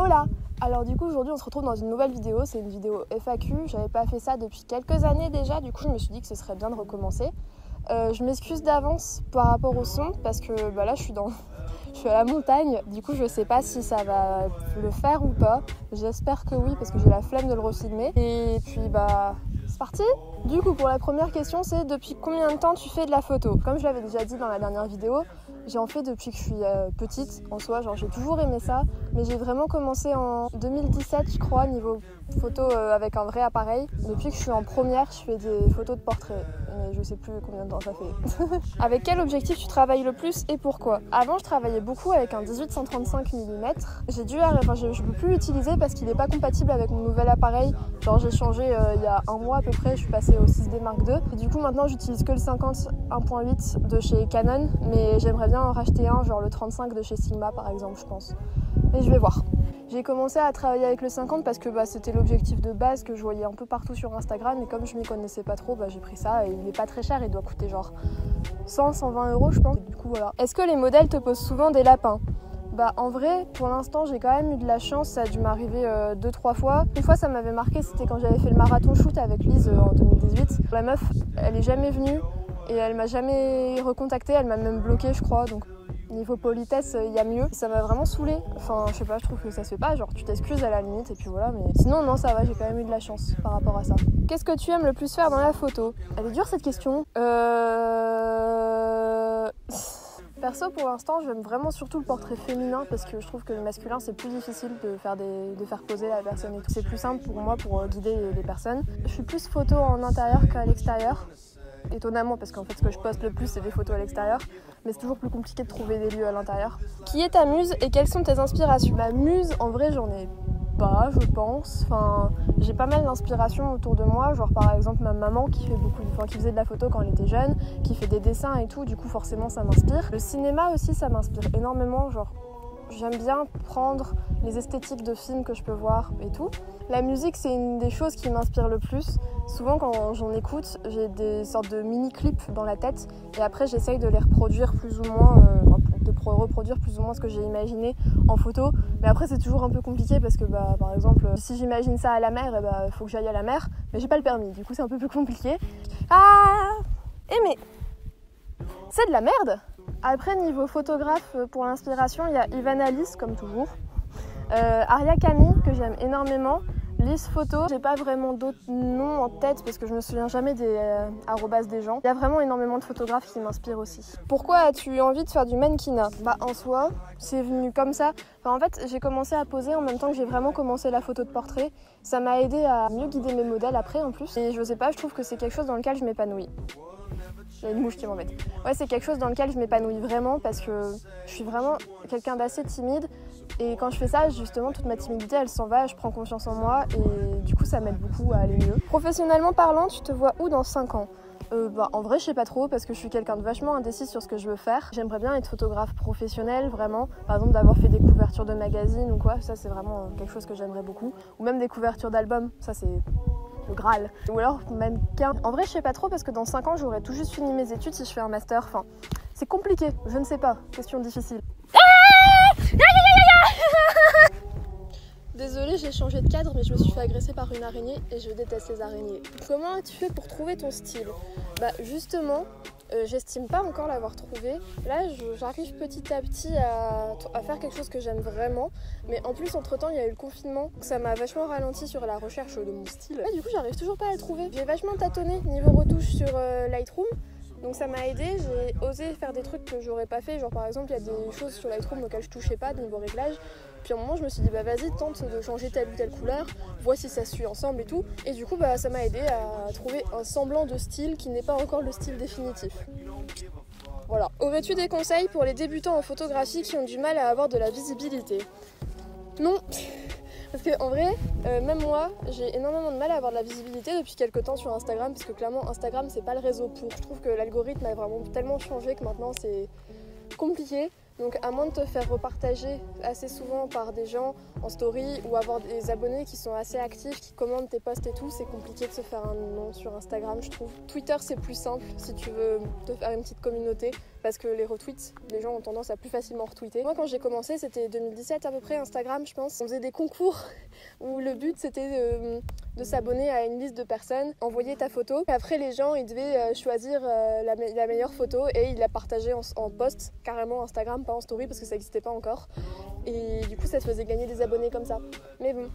Hola! Alors du coup aujourd'hui on se retrouve dans une nouvelle vidéo, c'est une vidéo FAQ, j'avais pas fait ça depuis quelques années déjà, du coup je me suis dit que ce serait bien de recommencer. Je m'excuse d'avance par rapport au son parce que là je suis à la montagne, du coup je sais pas si ça va le faire ou pas, j'espère que oui parce que j'ai la flemme de le refilmer. Et puis c'est parti! Du coup pour la première question c'est depuis combien de temps tu fais de la photo? Comme je l'avais déjà dit dans la dernière vidéo, j'en fais depuis que je suis petite en soi, genre j'ai toujours aimé ça, mais j'ai vraiment commencé en 2017 je crois niveau photo avec un vrai appareil. Depuis que je suis en première je fais des photos de portrait, mais je sais plus combien de temps ça fait. Avec quel objectif tu travailles le plus et pourquoi? Avant je travaillais beaucoup avec un 18-135 mm, je peux plus l'utiliser parce qu'il n'est pas compatible avec mon nouvel appareil, genre j'ai changé il y a un mois à peu près, je suis passée au 6D Mark II et du coup maintenant j'utilise que le 50 1.8 de chez Canon, mais j'aimerais bien en racheter un, genre le 35 de chez Sigma par exemple je pense, mais je vais voir. J'ai commencé à travailler avec le 50 parce que c'était l'objectif de base que je voyais un peu partout sur Instagram, et comme je m'y connaissais pas trop, j'ai pris ça et il est pas très cher, il doit coûter genre 100-120 € je pense. Et du coup voilà. Est-ce que les modèles te posent souvent des lapins? En vrai, pour l'instant, j'ai quand même eu de la chance, ça a dû m'arriver 2-3 fois. Une fois, ça m'avait marqué, c'était quand j'avais fait le marathon shoot avec Lise en 2018. La meuf, elle est jamais venue et elle m'a jamais recontactée, elle m'a même bloquée, je crois, donc niveau politesse, il y a mieux. Ça m'a vraiment saoulée. Enfin, je sais pas, je trouve que ça se fait pas, genre tu t'excuses à la limite et puis voilà, mais sinon, non, ça va, j'ai quand même eu de la chance par rapport à ça. Qu'est-ce que tu aimes le plus faire dans la photo? Elle est dure cette question. Perso, pour l'instant, j'aime vraiment surtout le portrait féminin parce que je trouve que le masculin, c'est plus difficile de faire poser la personne et tout. C'est plus simple pour moi pour guider les personnes. Je suis plus photo en intérieur qu'à l'extérieur, étonnamment, parce qu'en fait, ce que je poste le plus, c'est des photos à l'extérieur, mais c'est toujours plus compliqué de trouver des lieux à l'intérieur. Qui est ta muse et quelles sont tes inspirations? Ma muse, en vrai, j'en ai pas, je pense. Enfin, j'ai pas mal d'inspiration autour de moi, genre par exemple ma maman qui faisait de la photo quand elle était jeune, qui fait des dessins et tout, du coup forcément ça m'inspire. Le cinéma aussi, ça m'inspire énormément, genre j'aime bien prendre les esthétiques de films que je peux voir et tout. La musique, c'est une des choses qui m'inspire le plus. Souvent quand j'en écoute, j'ai des sortes de mini-clips dans la tête et après j'essaye de les reproduire plus ou moins, reproduire plus ou moins ce que j'ai imaginé en photo, mais après c'est toujours un peu compliqué parce que par exemple si j'imagine ça à la mer, il faut que j'aille à la mer, mais j'ai pas le permis, du coup c'est un peu plus compliqué. Mais c'est de la merde. Après niveau photographe, pour l'inspiration, il y a Ivan Alice comme toujours, Aria Camille que j'aime énormément, Lise Photo, j'ai pas vraiment d'autres noms en tête parce que je me souviens jamais des arrobas des gens. Il y a vraiment énormément de photographes qui m'inspirent aussi. Pourquoi as-tu eu envie de faire du mannequinat? En soi, c'est venu comme ça. En fait, j'ai commencé à poser en même temps que j'ai vraiment commencé la photo de portrait. Ça m'a aidé à mieux guider mes modèles après en plus. Et je sais pas, je trouve que c'est quelque chose dans lequel je m'épanouis. Il y a une mouche qui m'embête. Ouais, c'est quelque chose dans lequel je m'épanouis vraiment parce que je suis vraiment quelqu'un d'assez timide. Et quand je fais ça, justement, toute ma timidité, elle s'en va, je prends confiance en moi et du coup, ça m'aide beaucoup à aller mieux. Professionnellement parlant, tu te vois où dans 5 ans? En vrai, je sais pas trop parce que je suis quelqu'un de vachement indécise sur ce que je veux faire. J'aimerais bien être photographe professionnel, vraiment. Par exemple, d'avoir fait des couvertures de magazines ou quoi, ça c'est vraiment quelque chose que j'aimerais beaucoup. Ou même des couvertures d'albums, ça c'est le Graal. Ou alors mannequin. En vrai, je sais pas trop parce que dans 5 ans, j'aurais tout juste fini mes études si je fais un master. Enfin, c'est compliqué, je ne sais pas. Question difficile. Désolée, j'ai changé de cadre, mais je me suis fait agresser par une araignée et je déteste les araignées. Comment as-tu fait pour trouver ton style? Justement, j'estime pas encore l'avoir trouvé. Là, j'arrive petit à petit à faire quelque chose que j'aime vraiment. Mais en plus, entre-temps, il y a eu le confinement. Ça m'a vachement ralenti sur la recherche de mon style. Du coup, j'arrive toujours pas à le trouver. J'ai vachement tâtonné niveau retouche sur Lightroom. Donc ça m'a aidé, j'ai osé faire des trucs que j'aurais pas fait, genre par exemple il y a des choses sur Lightroom auxquelles je touchais pas niveau réglage, puis à un moment je me suis dit vas-y tente de changer telle ou telle couleur, vois si ça suit ensemble et tout, et du coup ça m'a aidé à trouver un semblant de style qui n'est pas encore le style définitif. Voilà. Aurais-tu des conseils pour les débutants en photographie qui ont du mal à avoir de la visibilité? Non. Parce qu'en vrai, même moi, j'ai énormément de mal à avoir de la visibilité depuis quelques temps sur Instagram, parce que clairement Instagram c'est pas le réseau pour. Je trouve que l'algorithme a vraiment tellement changé que maintenant c'est compliqué. Donc à moins de te faire repartager assez souvent par des gens en story ou avoir des abonnés qui sont assez actifs, qui commentent tes posts et tout, c'est compliqué de se faire un nom sur Instagram je trouve. Twitter c'est plus simple si tu veux te faire une petite communauté. parce que les retweets, les gens ont tendance à plus facilement retweeter. Moi quand j'ai commencé, c'était 2017 à peu près, Instagram je pense, on faisait des concours où le but c'était de s'abonner à une liste de personnes, envoyer ta photo, et après les gens ils devaient choisir la meilleure photo et ils la partageaient en post, carrément Instagram, pas en story parce que ça n'existait pas encore, et du coup ça te faisait gagner des abonnés comme ça. Mais bon,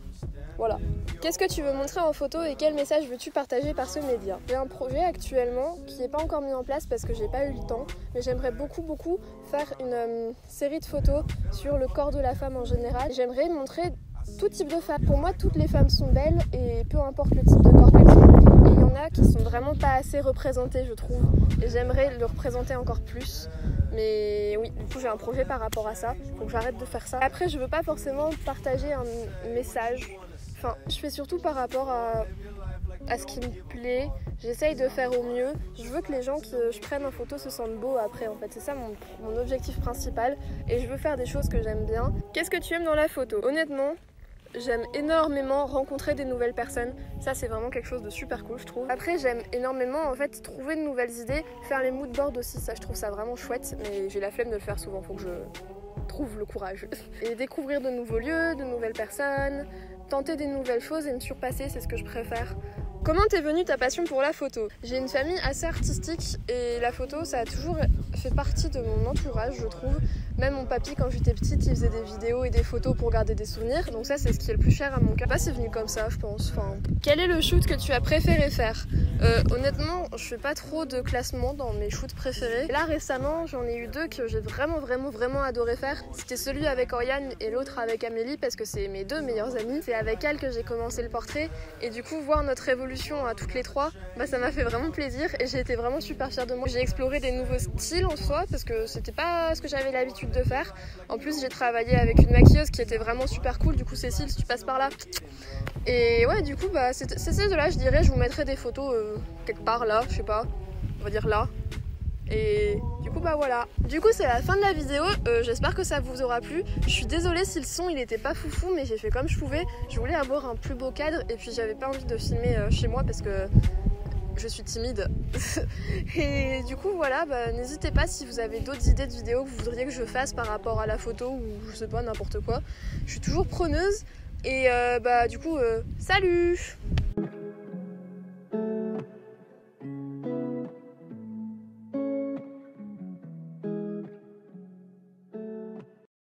voilà. Qu'est-ce que tu veux montrer en photo et quel message veux-tu partager par ce média? J'ai un projet actuellement qui n'est pas encore mis en place parce que j'ai pas eu le temps, mais j'aimerais beaucoup faire une série de photos sur le corps de la femme en général. J'aimerais montrer tout type de femmes. Pour moi, toutes les femmes sont belles et peu importe le type de corps qu'elles ont. Et il y en a qui sont vraiment pas assez représentées, je trouve. Et j'aimerais le représenter encore plus. Mais oui, du coup, j'ai un projet par rapport à ça. Faut que j'arrête de faire ça. Après, je veux pas forcément partager un message. Enfin, je fais surtout par rapport à ce qui me plaît. J'essaye de faire au mieux. Je veux que les gens que je prenne en photo se sentent beaux après, en fait. C'est ça mon objectif principal. Et je veux faire des choses que j'aime bien. Qu'est-ce que tu aimes dans la photo? Honnêtement, j'aime énormément rencontrer des nouvelles personnes. Ça, c'est vraiment quelque chose de super cool, je trouve. Après, j'aime énormément, en fait, trouver de nouvelles idées. Faire les mood boards aussi, ça, je trouve ça vraiment chouette. Mais j'ai la flemme de le faire souvent, faut que je trouve le courage. Et découvrir de nouveaux lieux, de nouvelles personnes, tenter des nouvelles choses et me surpasser, c'est ce que je préfère. Comment t'es venue ta passion pour la photo? J'ai une famille assez artistique et la photo, ça a toujours fait partie de mon entourage, je trouve. Même mon papy, quand j'étais petite, il faisait des vidéos et des photos pour garder des souvenirs. Donc ça, c'est ce qui est le plus cher à mon cœur. C'est venu comme ça, je pense. Enfin, quel est le shoot que tu as préféré faire? Honnêtement, je fais pas trop de classement dans mes shoots préférés. Et là, récemment, j'en ai eu deux que j'ai vraiment adoré faire. C'était celui avec Oriane et l'autre avec Amélie, parce que c'est mes deux meilleures amies. C'est avec elle que j'ai commencé le portrait. Et du coup, voir notre évolution à toutes les trois, bah, ça m'a fait vraiment plaisir. Et j'ai été vraiment super fière de moi. J'ai exploré des nouveaux styles en soi, parce que c'était pas ce que j'avais l'habitude de faire. En plus, j'ai travaillé avec une maquilleuse qui était vraiment super cool. Du coup, Cécile, si tu passes par là. Et ouais, du coup, bah, c'est ces deux-là, je dirais. Je vous mettrai des photos quelque part là, je sais pas, on va dire là. Et du coup, bah voilà. Du coup, c'est la fin de la vidéo. J'espère que ça vous aura plu. Je suis désolée si le son il était pas foufou, mais j'ai fait comme je pouvais. Je voulais avoir un plus beau cadre et puis j'avais pas envie de filmer chez moi parce que je suis timide. Et du coup, voilà, bah, n'hésitez pas si vous avez d'autres idées de vidéos que vous voudriez que je fasse par rapport à la photo ou je sais pas, n'importe quoi. Je suis toujours preneuse. Et bah, du coup, salut!